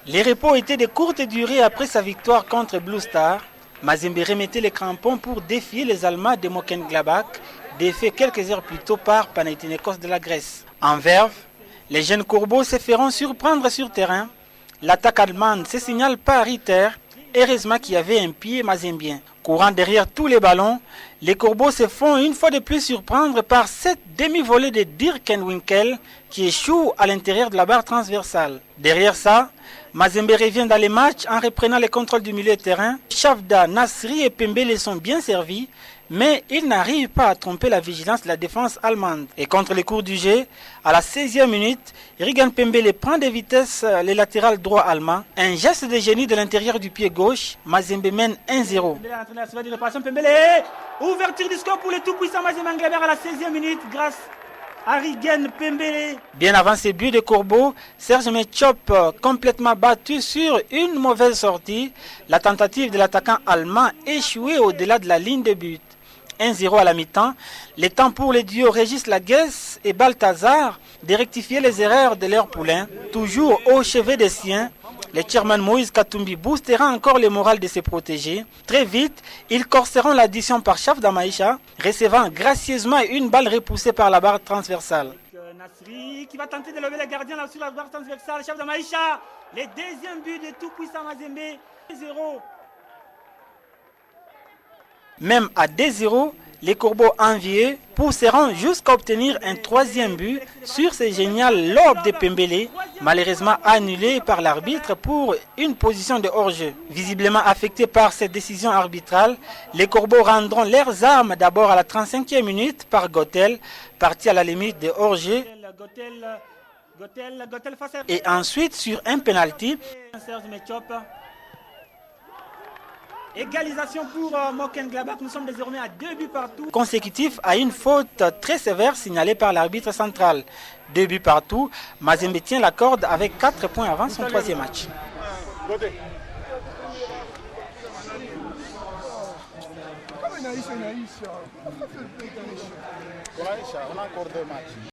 Les repos étaient de courte durée après sa victoire contre Blue Star. Mazembe remettait les crampons pour défier les Allemands de Mönchengladbach, défaits quelques heures plus tôt par Panathinaikos de la Grèce. En verve, les jeunes Corbeaux se feront surprendre sur terrain. L'attaque allemande se signale par Ritter, heureusement qu'il y avait un pied mazembien. Courant derrière tous les ballons, les Corbeaux se font une fois de plus surprendre par cette demi-volée de Dirkenwinkel qui échoue à l'intérieur de la barre transversale. Derrière ça, Mazembe revient dans les matchs en reprenant le contrôle du milieu de terrain. Chavda, Nasri et Pembele sont bien servis, mais ils n'arrivent pas à tromper la vigilance de la défense allemande. Et contre les cours du jeu, à la 16e minute, Rigan Pembele prend de vitesse les latérales droits allemands. Un geste de génie de l'intérieur du pied gauche, Mazembe mène 1-0. Ouverture du score pour le tout-puissant Mazembe Mönchengladbach à la 16e minute grâce à Rigan Pembele. Bien avant ces buts de Corbeaux, Serge Metchop complètement battu sur une mauvaise sortie. La tentative de l'attaquant allemand échouée au-delà de la ligne de but. 1-0 à la mi-temps. Le temps pour les duos Régis Laguesse et Balthazar de rectifier les erreurs de leur poulain. Toujours au chevet des siens, le chairman Moïse Katumbi boostera encore le moral de ses protégés. Très vite, ils corseront l'addition par Chavda Maïcha, recevant gracieusement une balle repoussée par la barre transversale. Nasri qui va tenter de lever les gardiens là sur la barre transversale. Chavda Maïcha, le deuxième but de tout puissant Mazembe, 0. Même à 2-0, les Corbeaux enviés pousseront jusqu'à obtenir un troisième but sur ce génial lob de Pembele, malheureusement annulé par l'arbitre pour une position de hors-jeu. Visiblement affectés par cette décision arbitrale, les Corbeaux rendront leurs armes d'abord à la 35e minute par Gotel, parti à la limite de hors-jeu, et ensuite sur un penalty. Égalisation pour Mönchengladbach, nous sommes désormais à 2 buts partout. Consécutif à une faute très sévère signalée par l'arbitre central. 2 buts partout, Mazembe tient la corde avec 4 points avant son troisième match.